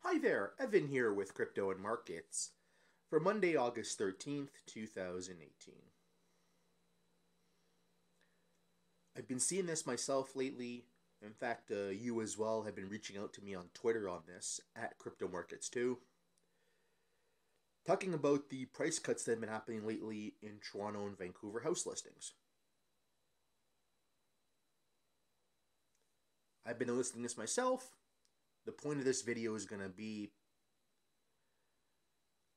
Hi there, Evan here with Crypto and Markets for Monday, August 13th, 2018. I've been seeing this myself lately. In fact, you as well have been reaching out to me on Twitter on this, at Crypto Markets too, talking about the price cuts that have been happening lately in Toronto and Vancouver house listings. I've been listing this myself. The point of this video is going to be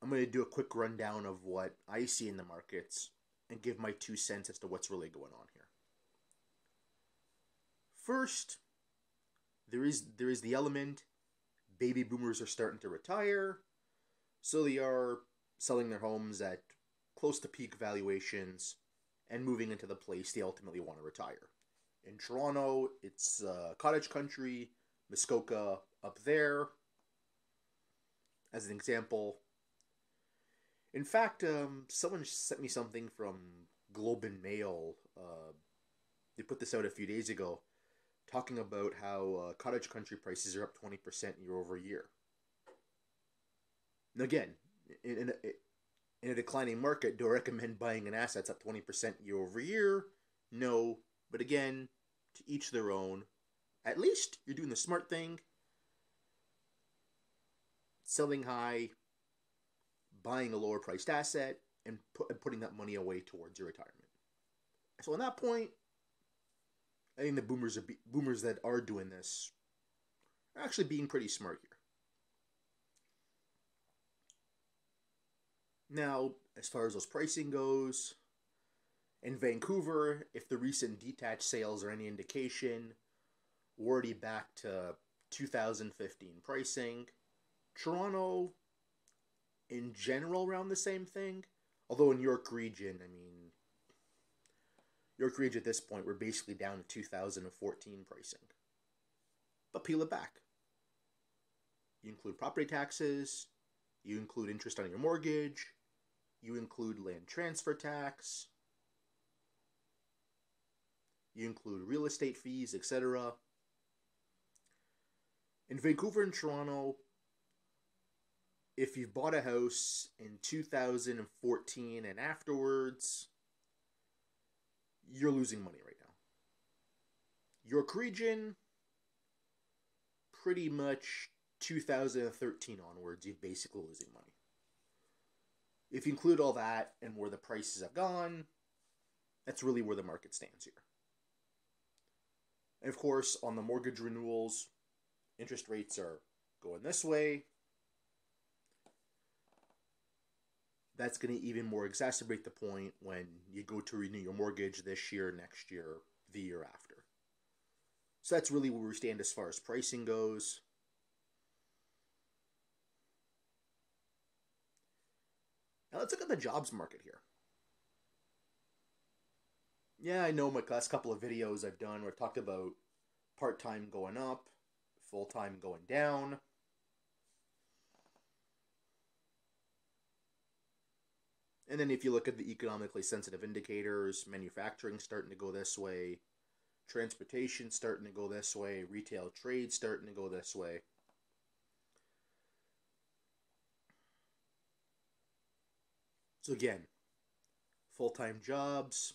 I'm going to do a quick rundown of what I see in the markets and give my 2 cents as to what's really going on here. First, there is the element baby boomers are starting to retire, so they are selling their homes at close to peak valuations and moving into the place they ultimately want to retire. In Toronto, it's cottage country, Muskoka up there, as an example. In fact, someone sent me something from Globe and Mail. They put this out a few days ago, talking about how cottage country prices are up 20% year over year. Now again, in a declining market, do I recommend buying an asset that's up 20% year over year? No, but again, to each their own. At least you're doing the smart thing, selling high, buying a lower priced asset, and putting that money away towards your retirement. So on that point, I think the boomers that are doing this are actually being pretty smart here. Now, as far as those pricing goes, in Vancouver, if the recent detached sales are any indication, we're already back to 2015 pricing. Toronto, in general, around the same thing. Although in York Region, York Region at this point, we're basically down to 2014 pricing. But peel it back. You include property taxes, you include interest on your mortgage, you include land transfer tax, you include real estate fees, etc. In Vancouver and Toronto, if you've bought a house in 2014 and afterwards, you're losing money right now. York Region, pretty much 2013 onwards, you're basically losing money. If you include all that and where the prices have gone, that's really where the market stands here. And of course, on the mortgage renewals, interest rates are going this way. That's going to even more exacerbate the point when you go to renew your mortgage this year, next year, the year after. So that's really where we stand as far as pricing goes. Now let's look at the jobs market here. Yeah, I know my last couple of videos I've done where I've talked about part-time going up, full-time going down. And then if you look at the economically sensitive indicators, manufacturing starting to go this way, transportation starting to go this way, retail trade starting to go this way. So again, full-time jobs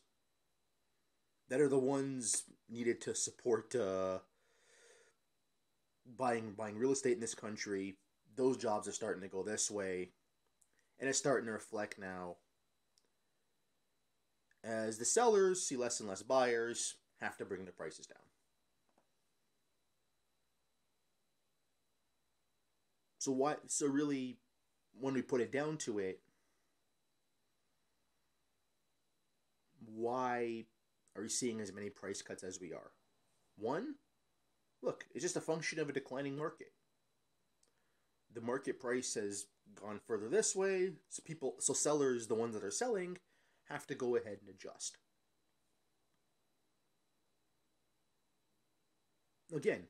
that are the ones needed to support buying real estate in this country. Those jobs are starting to go this way, and it's starting to reflect now as the sellers see less and less buyers have to bring the prices down. So really, when we put it down to it, why are we seeing as many price cuts as we are? One, look, it's just a function of a declining market. The market price has gone further this way, so sellers, the ones that are selling, have to go ahead and adjust. Again,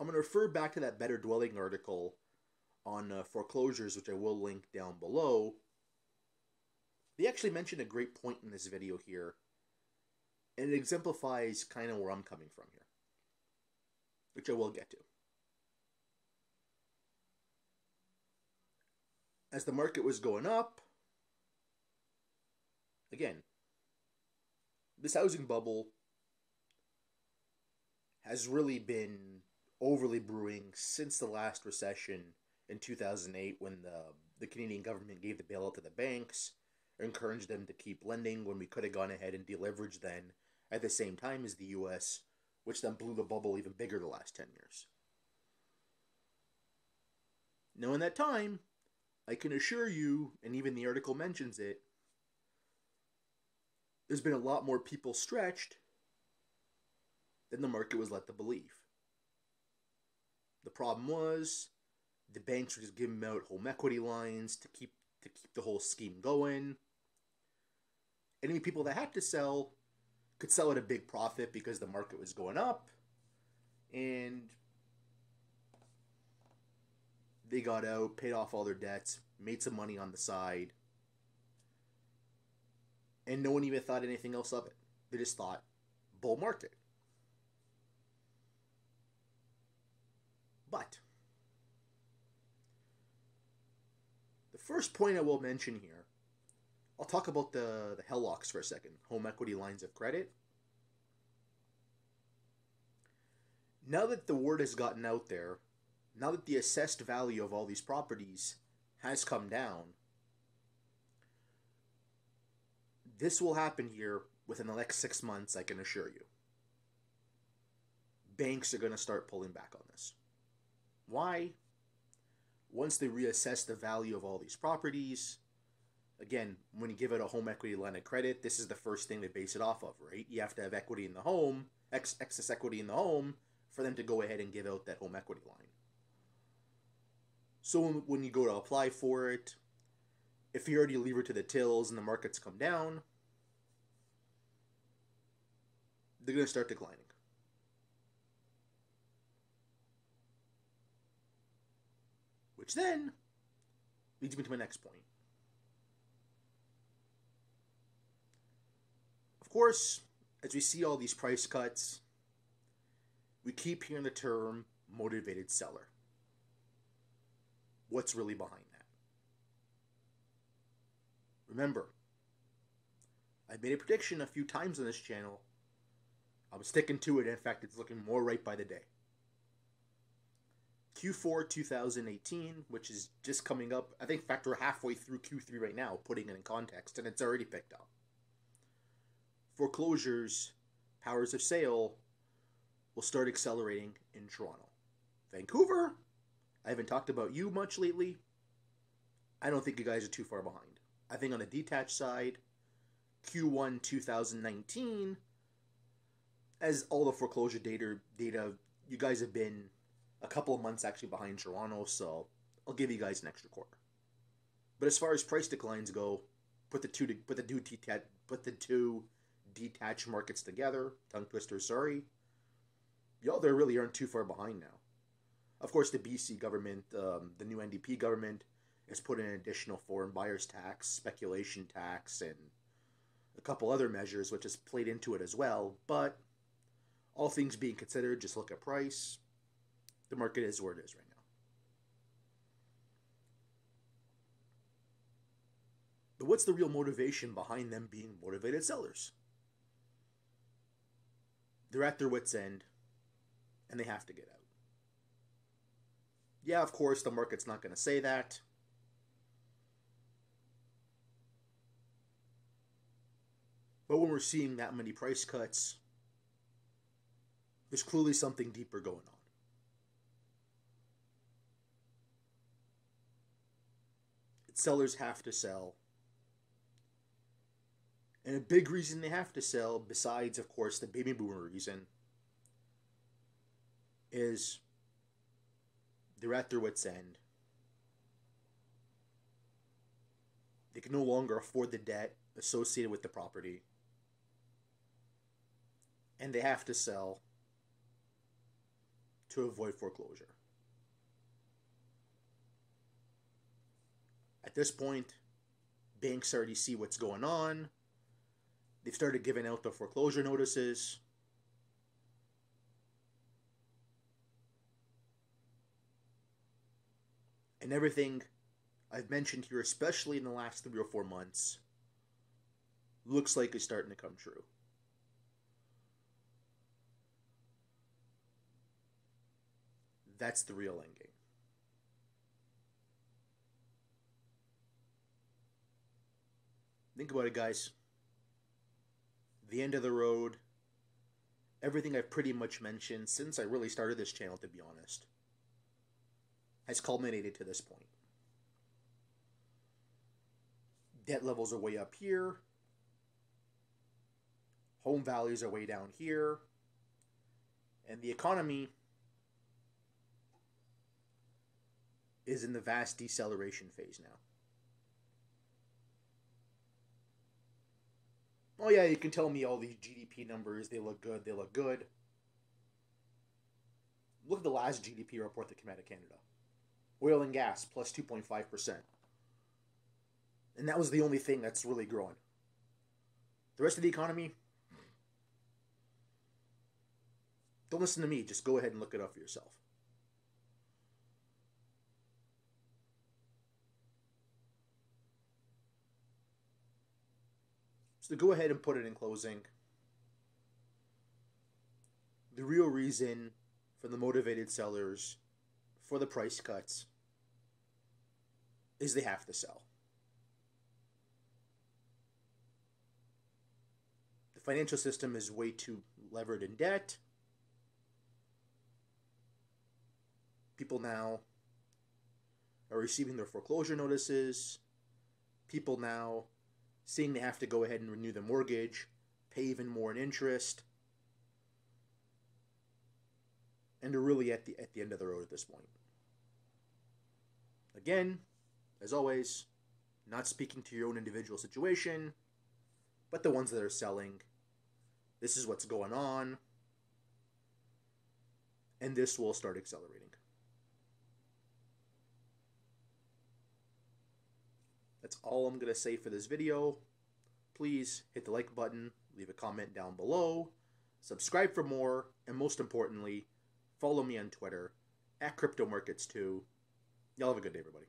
I'm going to refer back to that Better Dwelling article on foreclosures, which I will link down below. They actually mentioned a great point in this video here, and it exemplifies kind of where I'm coming from here, which I will get to. as the market was going up, again, this housing bubble has really been overly brewing since the last recession in 2008 when the Canadian government gave the bailout to the banks, encouraged them to keep lending when we could have gone ahead and deleveraged then at the same time as the US, which then blew the bubble even bigger the last 10 years. Now, in that time, I can assure you, and even the article mentions it, there's been a lot more people stretched than the market was led to believe. The problem was the banks were just giving out home equity lines to keep the whole scheme going. Any people that had to sell could sell at a big profit because the market was going up, and they got out, paid off all their debts, made some money on the side, and no one even thought anything else of it. They just thought, bull market. But the first point I will mention here, I'll talk about the HELOCs for a second, home equity lines of credit. Now that the word has gotten out there, now that the assessed value of all these properties has come down, this will happen here within the next 6 months, I can assure you. Banks are going to start pulling back on this. Why? Once they reassess the value of all these properties, again, when you give it a home equity line of credit, this is the first thing they base it off of, right? You have to have equity in the home, excess equity in the home, for them to go ahead and give out that home equity line. So when you go to apply for it, if you already leave it to the tills and the markets come down, they're going to start declining. Which then leads me to my next point. Of course, as we see all these price cuts, we keep hearing the term motivated seller. What's really behind that? Remember, I made a prediction a few times on this channel. I'm sticking to it. In fact, it's looking more right by the day. Q4 2018, which is just coming up. I think, in fact, we're halfway through Q3 right now, putting it in context, and it's already picked up. Foreclosures, powers of sale will start accelerating in Toronto. Vancouver, I haven't talked about you much lately. I don't think you guys are too far behind. I think on the detached side, Q1 2019, as all the foreclosure data, you guys have been a couple of months actually behind Toronto, so I'll give you guys an extra quarter. But as far as price declines go, put the two detached markets together. Tongue twister, sorry. Y'all there really aren't too far behind now. Of course, the BC government, the new NDP government, has put in an additional foreign buyers tax, speculation tax, and a couple other measures which has played into it as well. But all things being considered, just look at price. The market is where it is right now. But what's the real motivation behind them being motivated sellers? They're at their wits' end, and they have to get out. Yeah, of course, the market's not going to say that. But when we're seeing that many price cuts, there's clearly something deeper going on. Sellers have to sell. And a big reason they have to sell, besides, of course, the baby boomer reason, is they're at their wits' end. They can no longer afford the debt associated with the property. And they have to sell to avoid foreclosure. At this point, banks already see what's going on. They've started giving out the foreclosure notices. And everything I've mentioned here, especially in the last 3 or 4 months, looks like it's starting to come true. That's the real endgame. Think about it, guys. The end of the road, everything I've pretty much mentioned since I really started this channel, to be honest, has culminated to this point. Debt levels are way up here. Home values are way down here. And the economy is in the vast deceleration phase now. Oh yeah, you can tell me all these GDP numbers, they look good, they look good. Look at the last GDP report that came out of Canada. Oil and gas, plus 2.5%. And that was the only thing that's really growing. The rest of the economy, don't listen to me, just go ahead and look it up for yourself. So to go ahead and put it in closing, the real reason for the motivated sellers, for the price cuts, is they have to sell. The financial system is way too levered in debt. People now are receiving their foreclosure notices. People now seeing they have to go ahead and renew the mortgage, pay even more in interest. And they're really at the end of the road at this point. Again, as always, not speaking to your own individual situation, but the ones that are selling. This is what's going on, and this will start accelerating. That's all I'm going to say for this video. Please hit the like button, leave a comment down below, subscribe for more, and most importantly, follow me on Twitter, @CryptoMarkets2. Y'all have a good day, everybody.